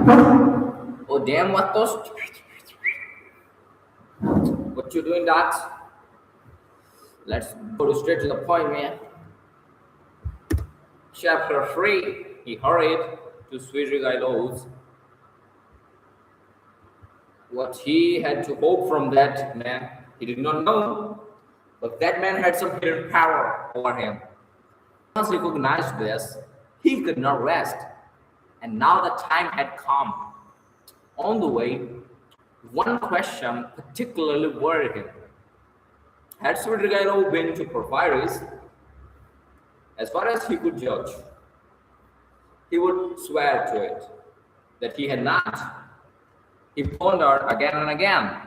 Oh damn, what those? What you doing, that? Let's go straight to the point, man. Chapter 3. He hurried to Swijigailo's. What he had to hope from that man, he did not know. But that man had some hidden power over him. Once he recognized this, he could not rest. And now the time had come. On the way, one question particularly worried him. Had Svidrigailo been to Porphyry's? As far as he could judge, he would swear to it that he had not. He pondered again and again.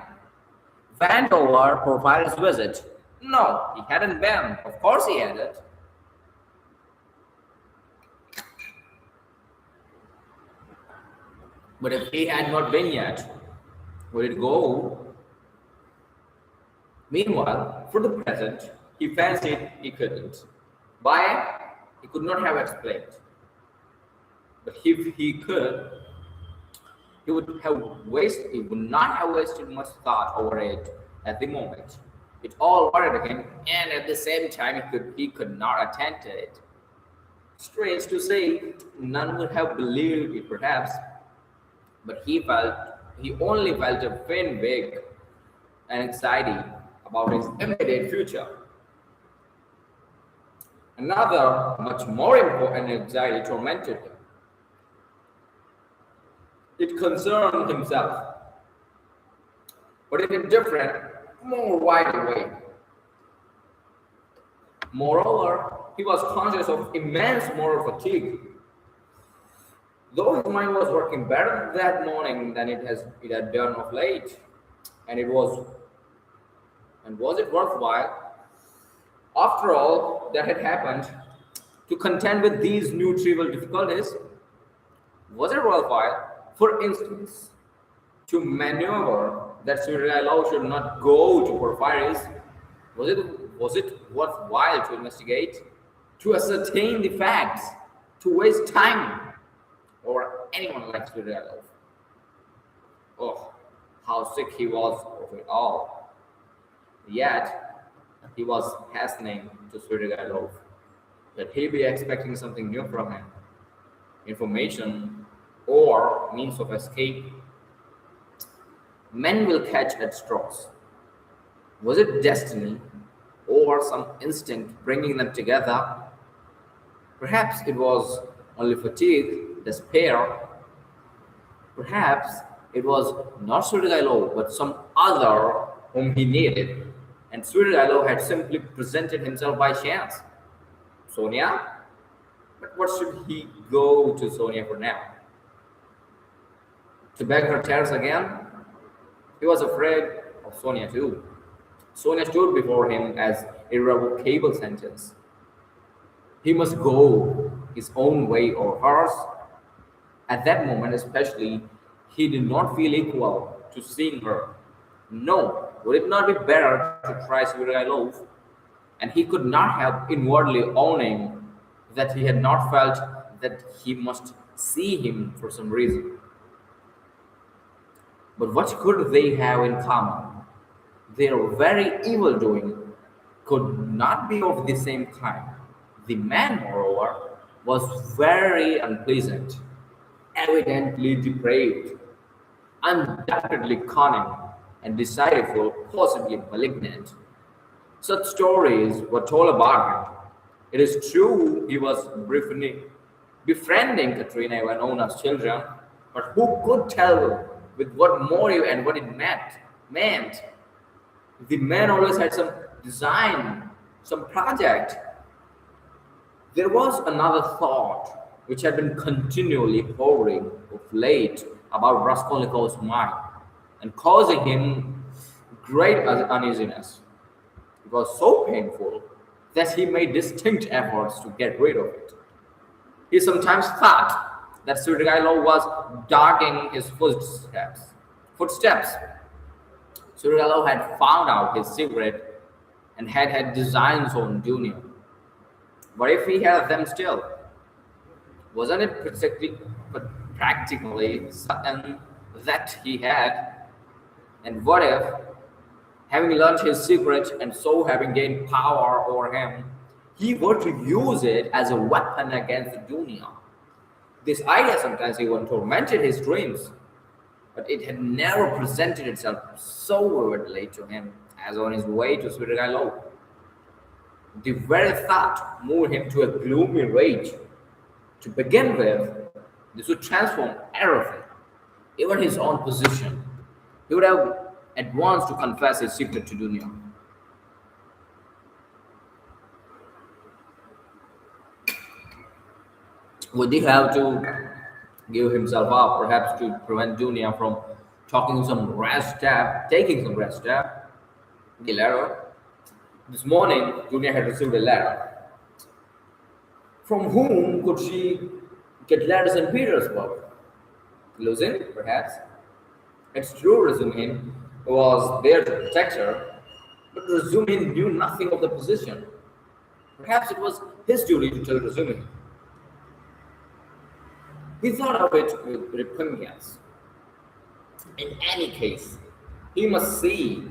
Went over Porphyry's visit. No, he hadn't been. Of course he hadn't. But if he had not been yet, would it go? Meanwhile, for the present, he fancied he couldn't. Why? He could not have explained. But if he could, he would not have wasted much thought over it at the moment. It all worried him, and at the same time he could not attend to it. Strange to say, none would have believed it perhaps, but he only felt a faint vague anxiety about his immediate future. Another, much more important anxiety tormented him. It concerned himself, but in a different, more wider way. Moreover, he was conscious of immense moral fatigue. Though his mind was working better that morning than it had done of late, and was it worthwhile, after all that had happened, to contend with these new trivial difficulties? Was it worthwhile, for instance, to maneuver that Svidrigailo should not go to Porphyry's? Was it worthwhile to investigate, to ascertain the facts, to waste time over anyone like Svidrigailo? Oh, how sick he was of it all. Yet, he was hastening to Svidrigailo. That he be expecting something new from him, information or means of escape. Men will catch at straws. Was it destiny or some instinct bringing them together? Perhaps it was only fatigue, despair. Perhaps it was not Svidrigailo but some other whom he needed, and Svidrigailo had simply presented himself by chance. Sonia? But what should he go to Sonia for now? To beg her tears again? He was afraid of Sonia too. Sonia stood before him as irrevocable sentence. He must go his own way or hers. At that moment especially, he did not feel equal to seeing her. No, would it not be better to try Svidrigailo? And he could not help inwardly owning that he had not felt that he must see him for some reason. But what could they have in common? Their very evil doing could not be of the same kind. The man, moreover, was very unpleasant, evidently depraved, undoubtedly cunning and deceitful, possibly malignant. Such stories were told about him. It is true he was befriending Katrina Ivanona's children, but who could tell with what motive and what it meant? The man always had some design, some project. There was another thought which had been continually hovering of late about Raskolnikov's mind and causing him great uneasiness. It was so painful that he made distinct efforts to get rid of it. He sometimes thought that Svidrigailo was dogging his footsteps. Svidrigailo had found out his secret and had designs on Junior. What if he had them still? Wasn't it practically certain that he had. And what if, having learned his secret and so having gained power over him, he were to use it as a weapon against the dunya? This idea sometimes even tormented his dreams, but it had never presented itself so vividly to him as on his way to Svirgalo. The very thought moved him to a gloomy rage. To begin with, this would transform everything, even his own position. He would have at once to confess his secret to Dunya. Would he have to give himself up, perhaps to prevent Dunya from taking some rest step? The letter. This morning, Dunya had received a letter. From whom could she get letters in Petersburg? Losing, perhaps. It's true Razumin was there to protect her, but Razumin knew nothing of the position. Perhaps it was his duty to tell Razumin. He thought of it with repugnance. In any case, he must see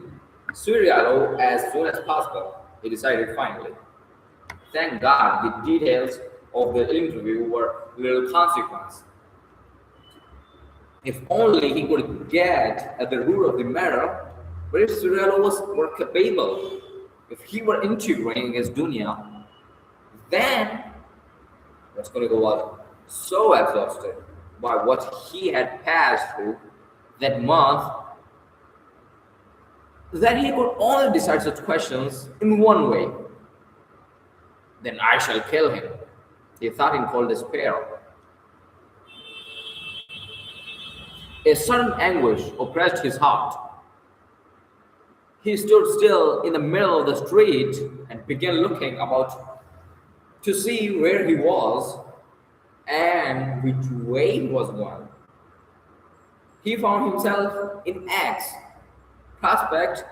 Surialo as soon as possible, he decided finally. Thank God the details of the interview were little consequence. If only he could get at the root of the matter, but if Surialo was more capable, if he were integrating his dunya, then Raskolnikov was so exhausted by what he had passed through that month that he could only decide such questions in one way. Then I shall kill him, he thought in cold despair. A sudden anguish oppressed his heart. He stood still in the middle of the street and began looking about to see where he was and which way he was going. He found himself in X, Prospect,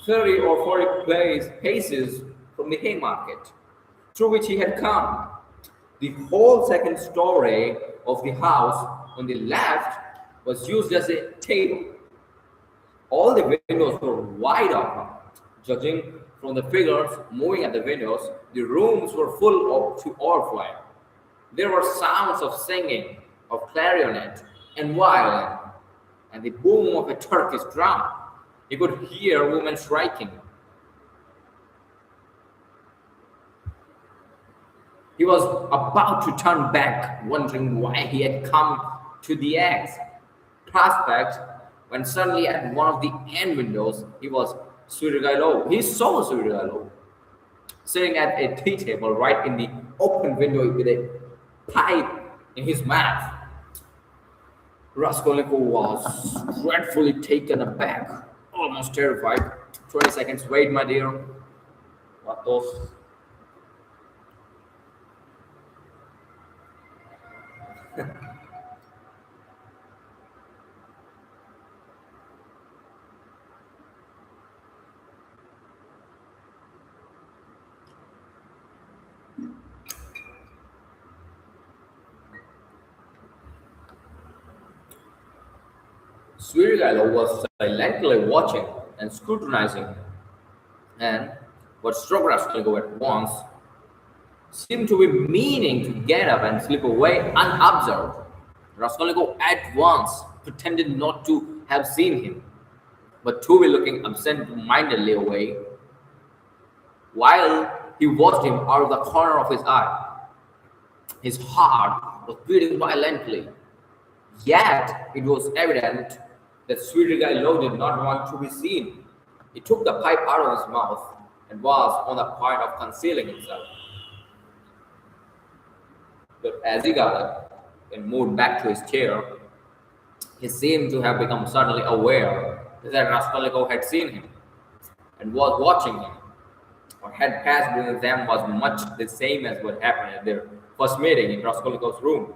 30 or 40 paces from the Haymarket, through which he had come. The whole second story of the house on the left was used as a table. All the windows were wide open. Judging from the figures moving at the windows, the rooms were full of to overflowing. There were sounds of singing, of clarionet and violin, and the boom of a Turkish drum. He could hear women striking. He was about to turn back, wondering why he had come to the X Prospect, when suddenly at one of the end windows he was Svirgalo. He saw Svirgalo sitting at a tea table right in the open window with a pipe in his mouth. Raskolnikov was dreadfully taken aback, almost terrified. 20 seconds, wait, my dear. What those? Svirgalo was silently watching and scrutinizing, and what struck Raskolnikov at once seemed to be meaning to get up and slip away unobserved. Raskolnikov at once pretended not to have seen him, but to be looking absent-mindedly away, while he watched him out of the corner of his eye. His heart was beating violently, yet it was evident that Svirgalo did not want to be seen. He took the pipe out of his mouth and was on the point of concealing himself. But as he got up and moved back to his chair, he seemed to have become suddenly aware that Raskolnikov had seen him and was watching him. What had passed between them was much the same as what happened at their first meeting in Raskolnikov's room.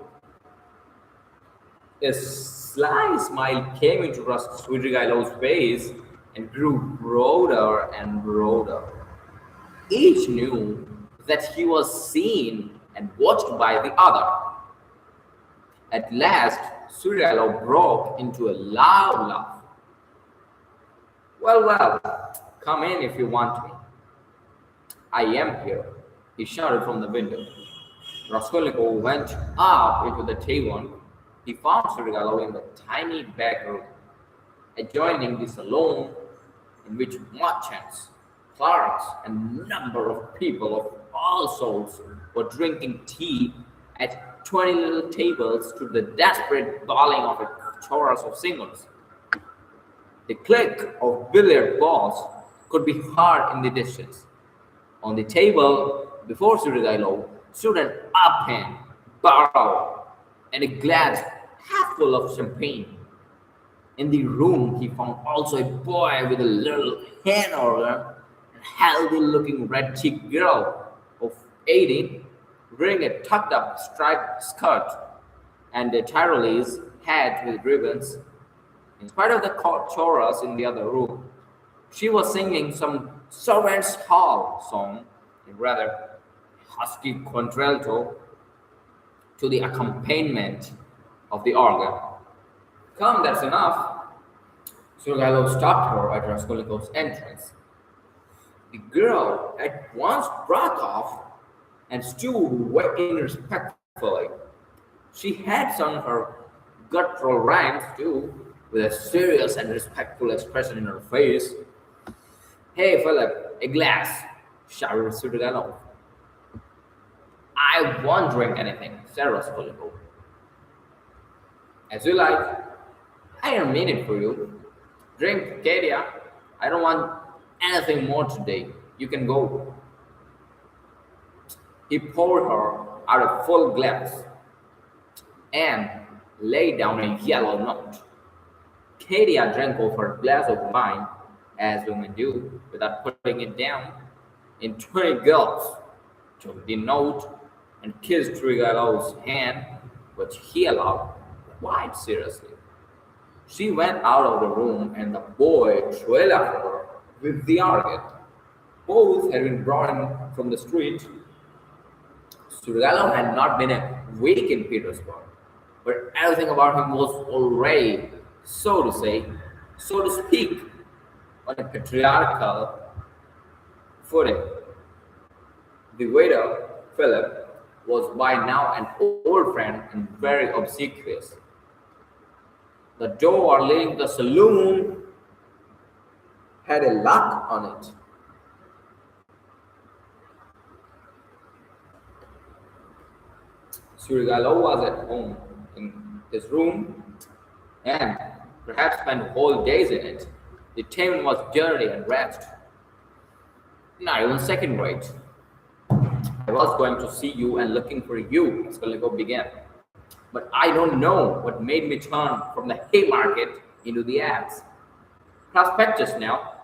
A sly smile came into Svirgalo's face and grew broader and broader. Each knew that he was seen and watched by the other. At last, Suryalu broke into a loud laugh. Well, come in if you want me. I am here, he shouted from the window. Raskolnikov went up into the tavern. He found Suryalu in the tiny back room, adjoining the salon in which merchants, clerks, and a number of people of all sorts were drinking tea at 20 little tables to the desperate bawling of a chorus of singers. The click of billiard balls could be heard in the distance. On the table before Surigailo stood an uppan, barrel, and a glass half full of champagne. In the room, he found also a boy with a little hand organ, a healthy-looking red-cheeked girl of 18, wearing a tucked-up striped skirt and a Tyrolese hat with ribbons. In spite of the chorus in the other room, she was singing some servants' hall song in rather husky contralto to the accompaniment of the organ. Come, that's enough. Suryalu stopped her at Raskolnikov's entrance. The girl at once broke off and stood waiting respectfully. She had sung her guttural rhymes too, with a serious and respectful expression in her face. Hey, Philip, a glass, shouted Suryalu. I won't drink anything, said Raskolnikov. As you like. I don't mean it for you. Drink, Katia. I don't want anything more today. You can go. He poured her out a full glass and laid down a yellow note. Katia drank off her glass of wine, as women do, without putting it down. In 20 gulps, took the note and kissed Trigalov's hand, which he allowed quite seriously. She went out of the room and the boy trailed after her with the organ. Both had been brought in from the street. Suryalu had not been a week in Petersburg, but everything about him was already, so to speak, on a patriarchal footing. The waiter, Philip, was by now an old friend and very obsequious. The door leading to the saloon had a lock on it. Suryalu was at home in his room and perhaps spent whole days in it. The table was dirty and wretched, not even second rate. I was going to see you and looking for you, Raskolnikov began. But I don't know what made me turn from the Haymarket into the ads. Prospectus now.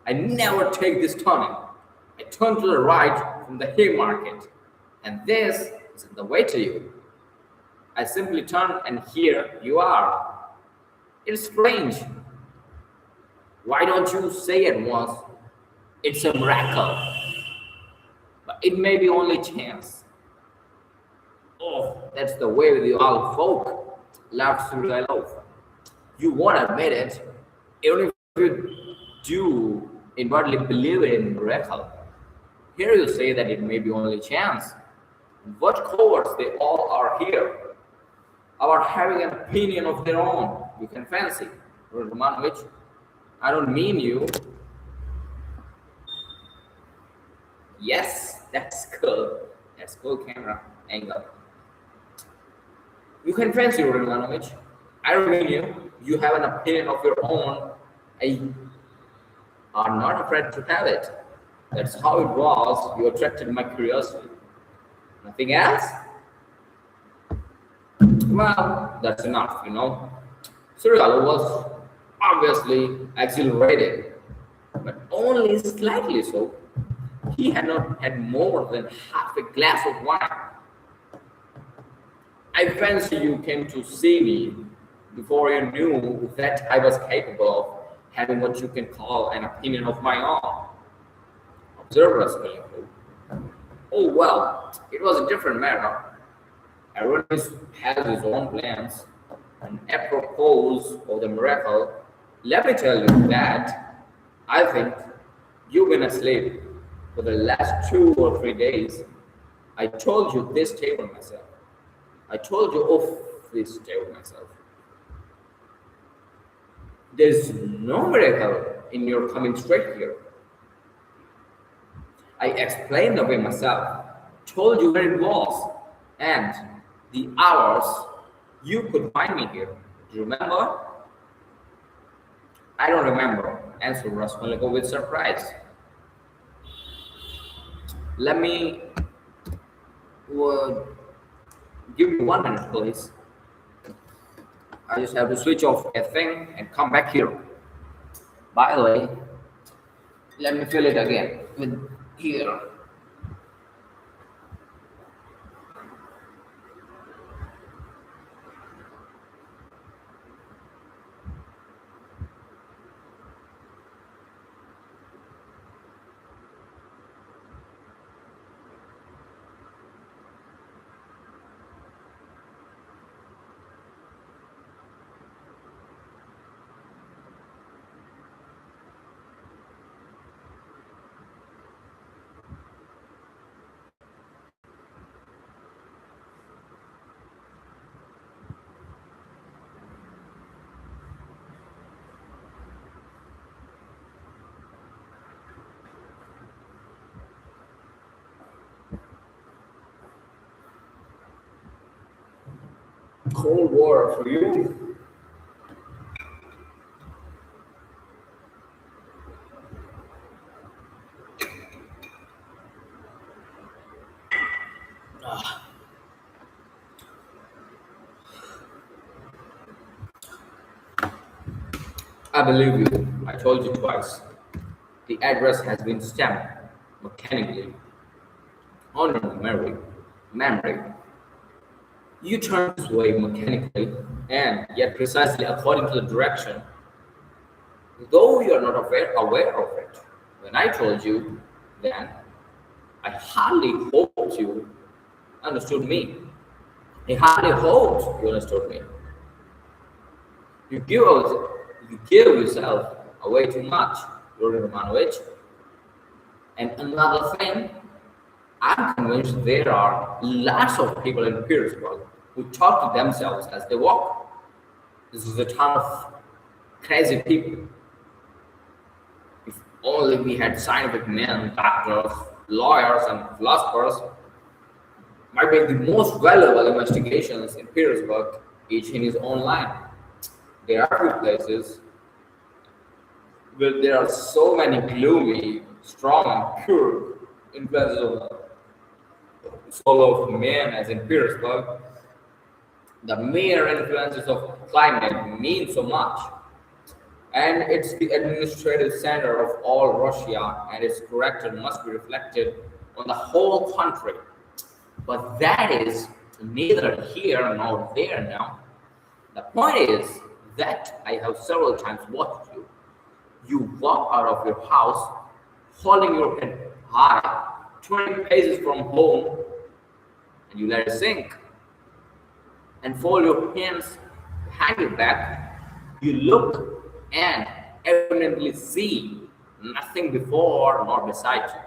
I never take this turning. I turn to the right from the Haymarket, and this is the way to you. I simply turn, and here you are. It's strange. Why don't you say at once, it's a miracle? But it may be only chance. Oh, that's the way with you old folk, laughed Suryalu. You won't admit it, even if you do inwardly believe in miracle. Here you say that it may be only chance. What cowards they all are here, about having an opinion of their own, you can fancy. Romanovich, I don't mean you. Yes, that's cool. That's cool camera angle. You can fancy, Romanovich. I don't mean you. You have an opinion of your own. I are not afraid to have it. That's how it was. You attracted my curiosity. Nothing else? Well, that's enough, you know. Suryalu was obviously exhilarated, but only slightly so. He had not had more than half a glass of wine. I fancy you came to see me before you knew that I was capable of having what you can call an opinion of my own. Observe Raskolnikov. Oh well, it was a different matter. Everyone has his own plans. And apropos of the miracle, let me tell you that I think you've been asleep for the last 2 or 3 days. I told you this table myself. I told you of this table myself. There's no miracle in your coming straight here. I explained the way myself, told you where it was, and the hours you could find me here. Do you remember? I don't remember, answered Raskolnikov with surprise. Let me uh, give me 1 minute, please. I just have to switch off a thing and come back here. By the way, let me fill it again with here. Cold War for you. I believe you. I told you twice. The address has been stamped mechanically on your memory. You turn this way mechanically, and yet precisely according to the direction, though you are not aware of it. When I told you, then I hardly hoped you understood me. I hardly hoped you understood me. You give us, you give yourself away too much, Lord Romanovich. And another thing, I'm convinced there are lots of people in Petersburg who talk to themselves as they walk. This is a town of crazy people. If only we had scientific men, doctors, lawyers, and philosophers, might make the most valuable investigations in Petersburg, each in his own line. There are few places where there are so many gloomy, strong, and pure influences of soul of man as in Petersburg. The mere influences of climate mean so much. And it's the administrative center of all Russia, and its character must be reflected on the whole country. But that is neither here nor there now. The point is that I have several times watched you. You walk out of your house holding your head high, 20 paces from home, and you let it sink. And fold your hands behind your back. You look and evidently see nothing before nor beside you.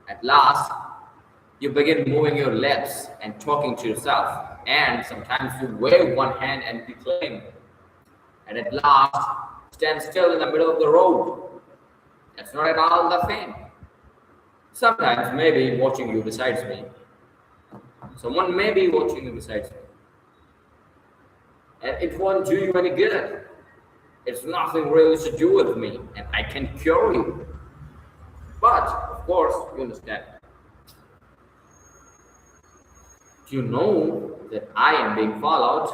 At last, you begin moving your lips and talking to yourself, and sometimes you wave one hand and declaim, and at last stand still in the middle of the road. That's not at all the thing. Sometimes maybe watching you besides me. Someone may be watching you besides me. And it won't do you any good. It's nothing really to do with me, and I can cure you. But, of course, you understand. Do you know that I am being followed?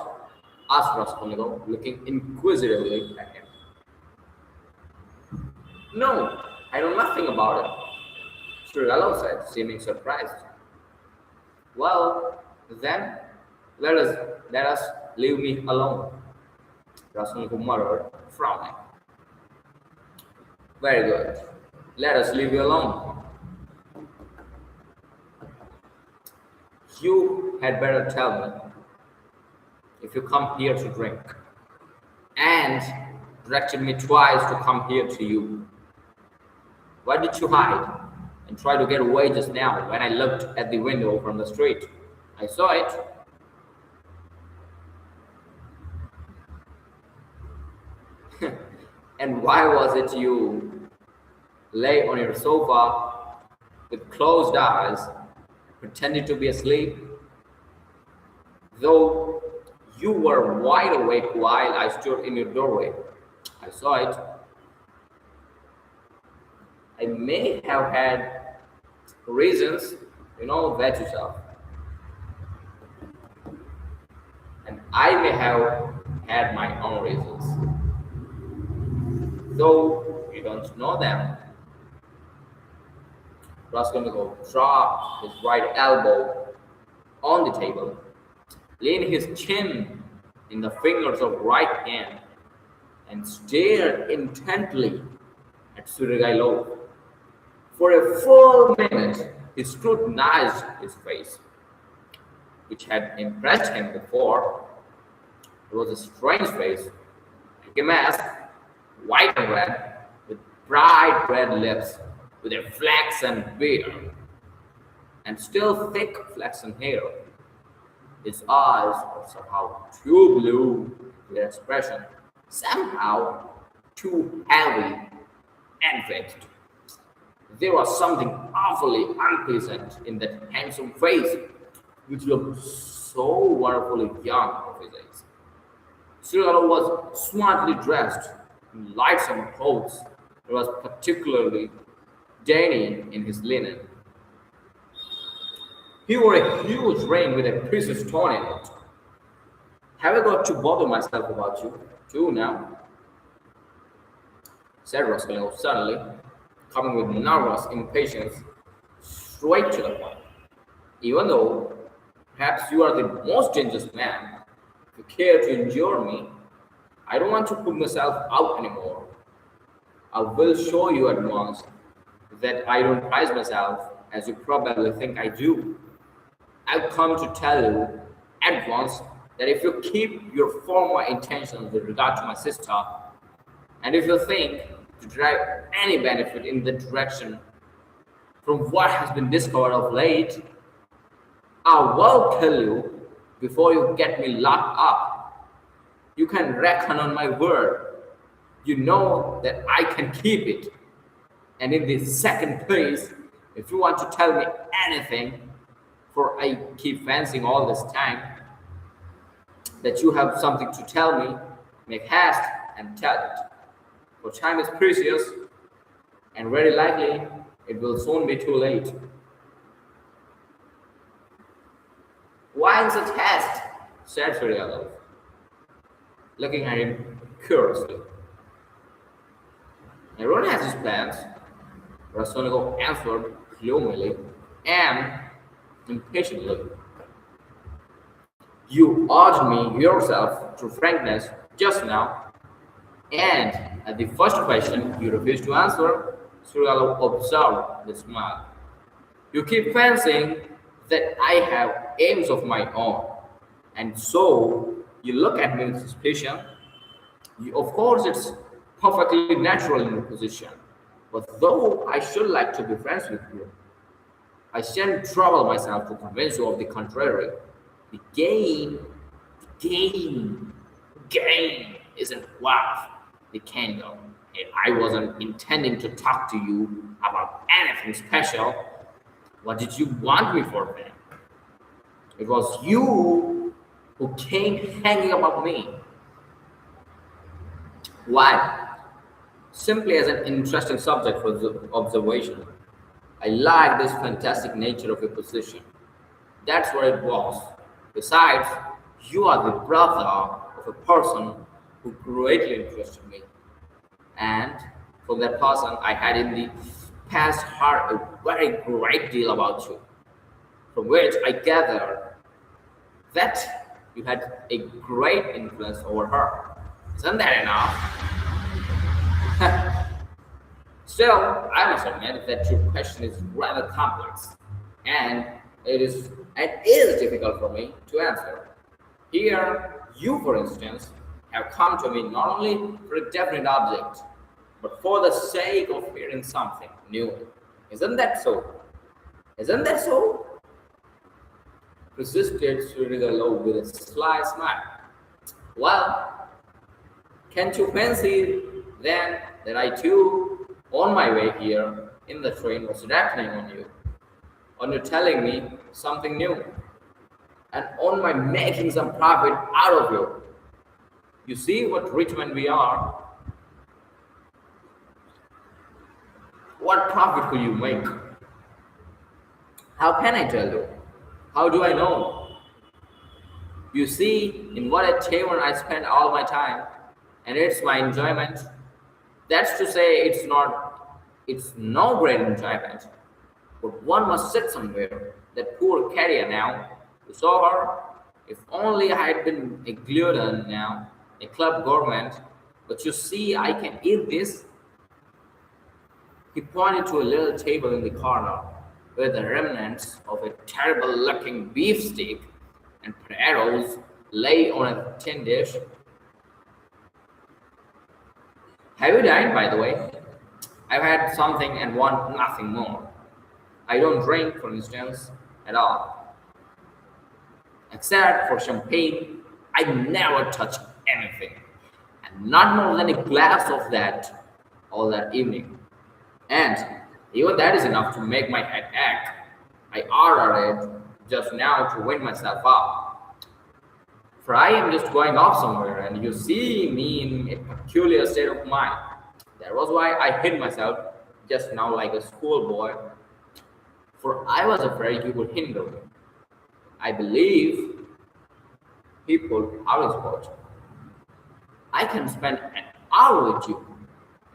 Asked Raskolnikov, looking inquisitively at him. No, I know nothing about it, Strillo said, seeming surprised. Well, then, let us leave me alone, Raskolnikov muttered, frowning. Very good. Let us leave you alone. You had better tell me. if you come here to drink, and directed me twice to come here to you. Why did you hide and try to get away just now when I looked at the window from the street? I saw it. And why was it you lay on your sofa with closed eyes, pretending to be asleep, though you were wide awake while I stood in your doorway? I saw it. I may have had reasons, vet yourself. And I may have had my own reasons, though you don't know them. Raskolnikov dropped his right elbow on the table, leaned his chin in the fingers of right hand, and stared intently at Svidrigailov. For a full minute, he scrutinized his face, which had impressed him before. It was a strange face, like a mask, white and red, with bright red lips, with a flaxen beard, and still thick flaxen hair. His eyes were somehow too blue, their expression somehow too heavy and fixed. There was something awfully unpleasant in that handsome face, which looked so wonderfully young of his age. Cyrano was smartly dressed in lightsome clothes. He was particularly dainty in his linen. He wore a huge ring with a precious stone in it. Have I got to bother myself about you, too, now? Said Raskolnikov suddenly, coming with nervous impatience straight to the point. Even though perhaps you are the most dangerous man, if you care to endure me, I don't want to put myself out anymore. I will show you at once that I don't prize myself as you probably think I do. I've come to tell you at once that if you keep your former intentions with regard to my sister, and if you think to derive any benefit in the direction from what has been discovered of late, I will kill you before you get me locked up. You can reckon on my word. You know that I can keep it. And in the second place, if you want to tell me anything, for I keep fancying all this time that you have something to tell me, make haste and tell it. For time is precious, and very likely it will soon be too late. Why in such haste? Said Svidrigailov, looking at him curiously. Everyone has his plans, Raskolnikov answered gloomily and impatiently. You urged me yourself to frankness just now, and at the first question you refused to answer. Svidrigailov observed the smile. You keep fancying that I have aims of my own, and so you look at me with suspicion. Of course, it's perfectly natural in your position, but though I should like to be friends with you, I shan't trouble myself to convince you of the contrary. The gain isn't worth the candle. And I wasn't intending to talk to you about anything special. What did you want me for then? It was you who came hanging about me. Why? Simply as an interesting subject for the observation. I like this fantastic nature of your position. That's what it was. Besides, you are the brother of a person who greatly interested me. And from that person, I had in the past heard a very great deal about you, from which I gathered that you had a great influence over her. Isn't that enough? Still, I must admit that your question is rather complex, and it is difficult for me to answer. Here, You, for instance, have come to me not only for a definite object, but for the sake of hearing something new. Isn't that so? Isn't that so? Persisted Sridhar with a sly smile. Well, can't you fancy then that I too, on my way here in the train, was reckoning on you telling me something new, and on my making some profit out of you? You see what rich men we are. What profit could you make? How can I tell you? How do I know? You see, in what a tavern I spend all my time, and it's my enjoyment. That's to say, it's no great enjoyment. But one must sit somewhere. That poor carrier now, you saw her? If only I had been a glutton now, a club gourmand. But you see, I can eat this. He pointed to a little table in the corner where the remnants of a terrible looking beefsteak and potatoes lay on a tin dish. Have you dined, by the way? I've had something and want nothing more. I don't drink, for instance, at all. Except for champagne, I never touch anything. And not more than a glass of that all that evening. And even that is enough to make my head ache. I ordered it just now to wind myself up. For I am just going off somewhere, and you see me in a peculiar state of mind. That was why I hid myself just now like a schoolboy, for I was afraid you would hinder me. I believe people always watch. I can spend an hour with you.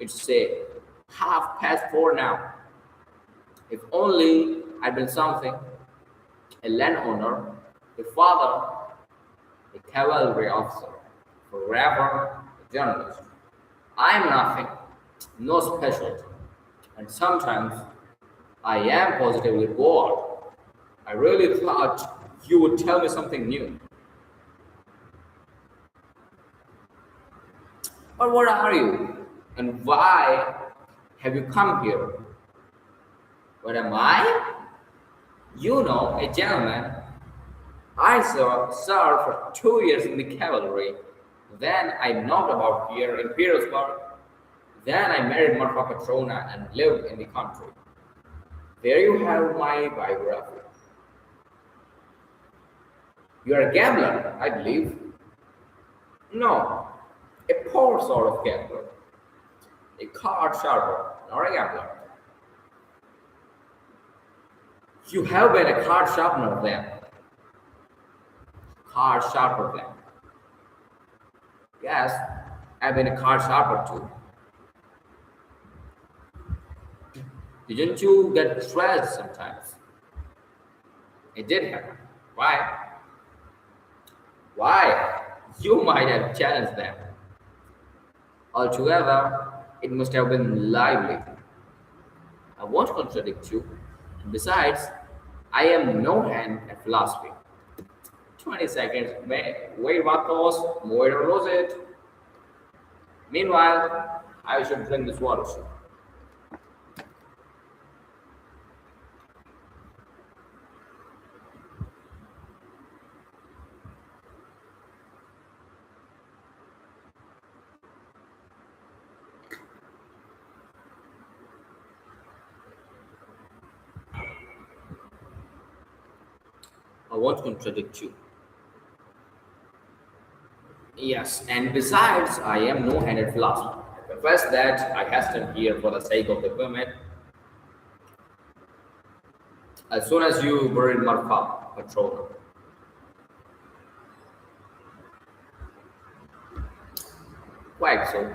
It's say 4:30 now. If only I'd been something, a landowner, a father, a cavalry officer, forever a journalist. I am nothing, no specialty, and sometimes I am positively bored. I really thought you would tell me something new. But what are you? And why have you come here? What am I? You know, a gentleman. I served for 2 years in the cavalry. Then I knocked about here in Petersburg. Then I married Marfa Petrona and lived in the country. There you have my biography. You are a gambler, I believe. No, a poor sort of gambler. A card sharper, not a gambler. You have been a card sharpener then. Card sharper then. Yes, I've been a card sharper too. Didn't you get stressed sometimes? It did happen. Why? Why? You might have challenged them. Altogether, it must have been lively. I won't contradict you. And besides, I am no hand at philosophy. 20 seconds, wait vatos, muy lose it. Meanwhile, I should drink this water. I won't contradict you. Yes, and besides, I am no handed philosopher. I confess that I hastened here for the sake of the permit. As soon as you buried Marfa, Petrona. Quite so.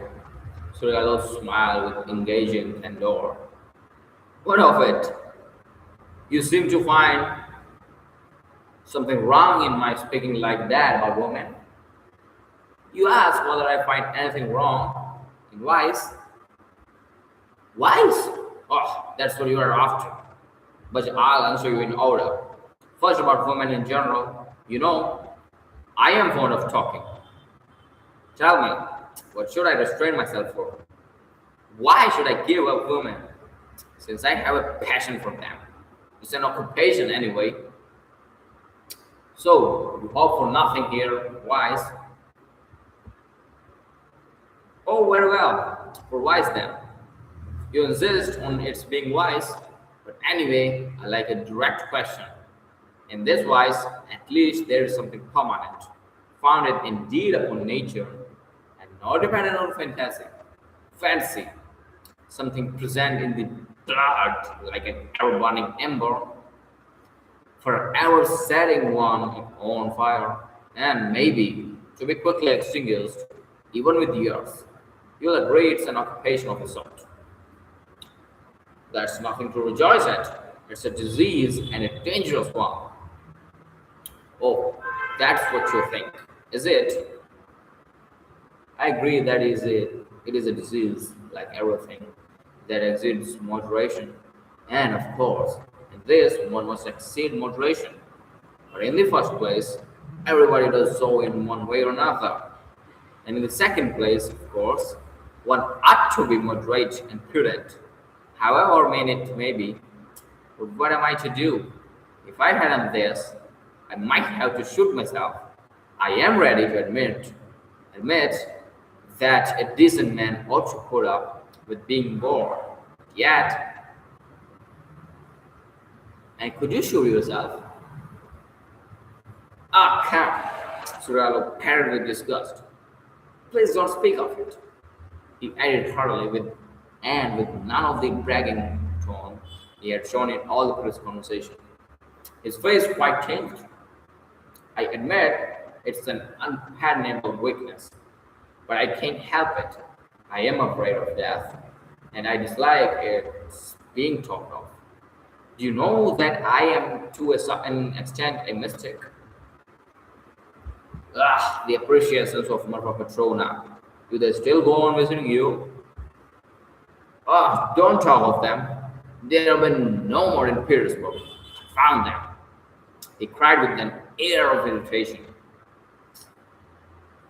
Surgallo smiled with engaging candor. What of it? You seem to find something wrong in my speaking like that about women. You ask whether I find anything wrong in wise. Wise? Oh, that's what you are after. But I'll answer you in order. First, about women in general. You know, I am fond of talking. Tell me, what should I restrain myself for? Why should I give up women? Since I have a passion for them. It's an occupation anyway. So, you hope for nothing here, wise. Oh, very well. For wise then. You insist on its being wise, but anyway, I like a direct question. In this wise, at least there is something permanent, founded indeed upon nature, and not dependent on fantasy. Fancy, something present in the blood like an ever burning ember, forever setting one on fire, and maybe to be quickly extinguished, even with years. You'll agree it's an occupation of a sort. That's nothing to rejoice at. It's a disease and a dangerous one. Oh, that's what you think. Is it? I agree that is it. It is a disease, like everything, that exceeds moderation. And of course, in this, one must exceed moderation. But in the first place, everybody does so in one way or another. And in the second place, of course, one ought to be moderate and prudent. However mean it may be, but what am I to do? If I hadn't this, I might have to shoot myself. I am ready to admit that a decent man ought to put up with being bored. Yet, and could you shoot yourself? Ah, come, Suralo parried with disgust. Please don't speak of it. He added heartily with none of the bragging tone he had shown in all the previous conversation. His face quite changed. I admit it's an unpardonable weakness, but I can't help it. I am afraid of death, and I dislike its being talked of. Do you know that I am to a certain extent a mystic? Ah, the appreciations of Marfa Petrona. Do they still go on visiting you? Ah, don't talk of them. There have been no more in Petersburg. I found them. He cried with an air of irritation.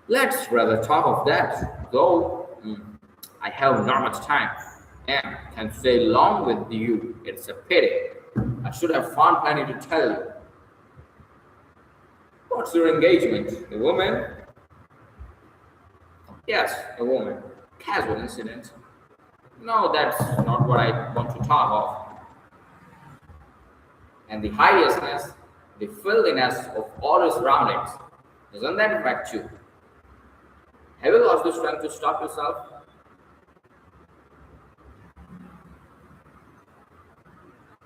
Let's rather talk of that, though I have not much time and can stay long with you. It's a pity. I should have found plenty to tell you. What's your engagement? A woman? Yes, a woman. Casual incident. No, that's not what I want to talk of. And the hideousness, the filthiness of all your surroundings. Doesn't that affect you? Have you lost the strength to stop yourself?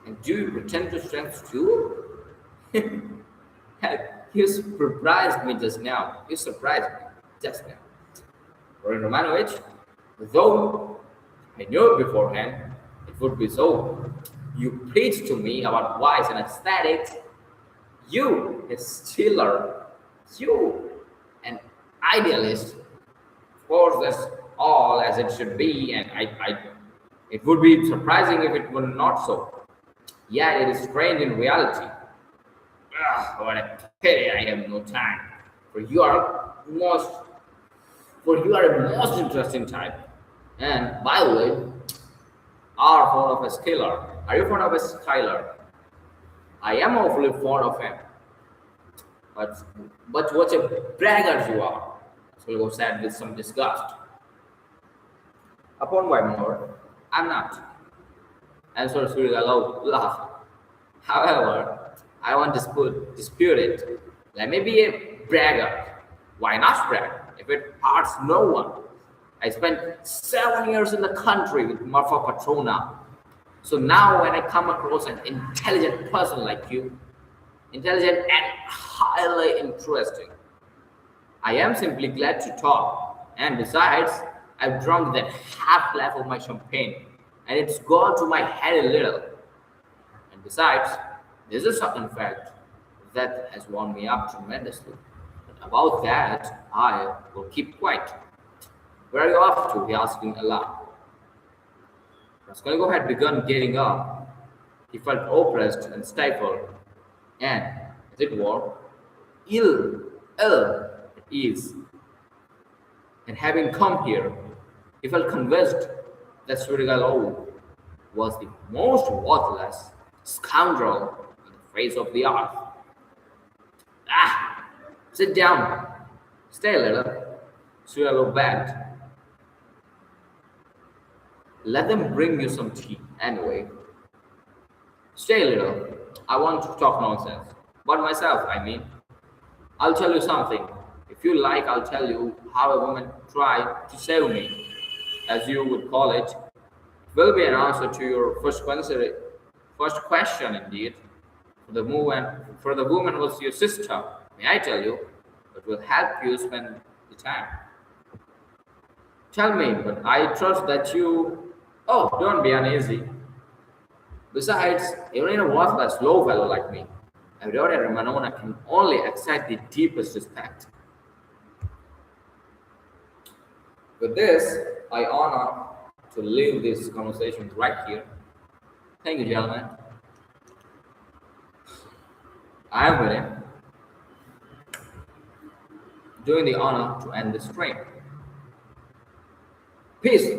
And do you pretend to strength too? You surprised me just now. You surprised me just now. Roy Romanovich, though I knew it beforehand, it would be so. You preach to me about vice and aesthetics. You, a stealer. You, an idealist. Of course, that's all as it should be, and it would be surprising if it were not so. Yet it is strange in reality. Ah, what a pity I have no time. For you are most for you are a most interesting type. And by the way, are fond of a Skylar. Are you fond of a Skylar? I am awfully fond of him. But what a braggart you are. Skolgo said with some disgust. Upon my word, I'm not. Answered Surya laughed. However, I won't dispute it. Let me be a braggart. Why not brag if it hurts no one? I spent 7 years in the country with Marfa Patrona. So now when I come across an intelligent person like you, intelligent and highly interesting, I am simply glad to talk. And besides, I've drunk that half glass of my champagne and it's gone to my head a little. And besides, there's a certain fact that has wound me up tremendously. But about that, I will keep quiet. Where are you off to? He asked aloud. Raskolnikov had begun getting up. He felt oppressed and stifled, and, as it were, ill at ease. And having come here, he felt convinced that Svirigalo was the most worthless scoundrel on the face of the earth. Ah! Sit down. Stay a little. Svirigalo begged. Let them bring you some tea anyway. Stay a little. I want to talk nonsense. But myself, I mean. I'll tell you something. If you like, I'll tell you how a woman tried to save me, as you would call it. It will be an answer to your first question, indeed. For the woman was your sister, may I tell you? It will help you spend the time. Tell me, but I trust that you. Oh, don't be uneasy. Besides, even in a worthless low fellow like me, a daughter Manona can only excite the deepest respect. With this, I honor to leave this conversation right here. Thank you, gentlemen. I am William, doing the honor to end this stream. Peace.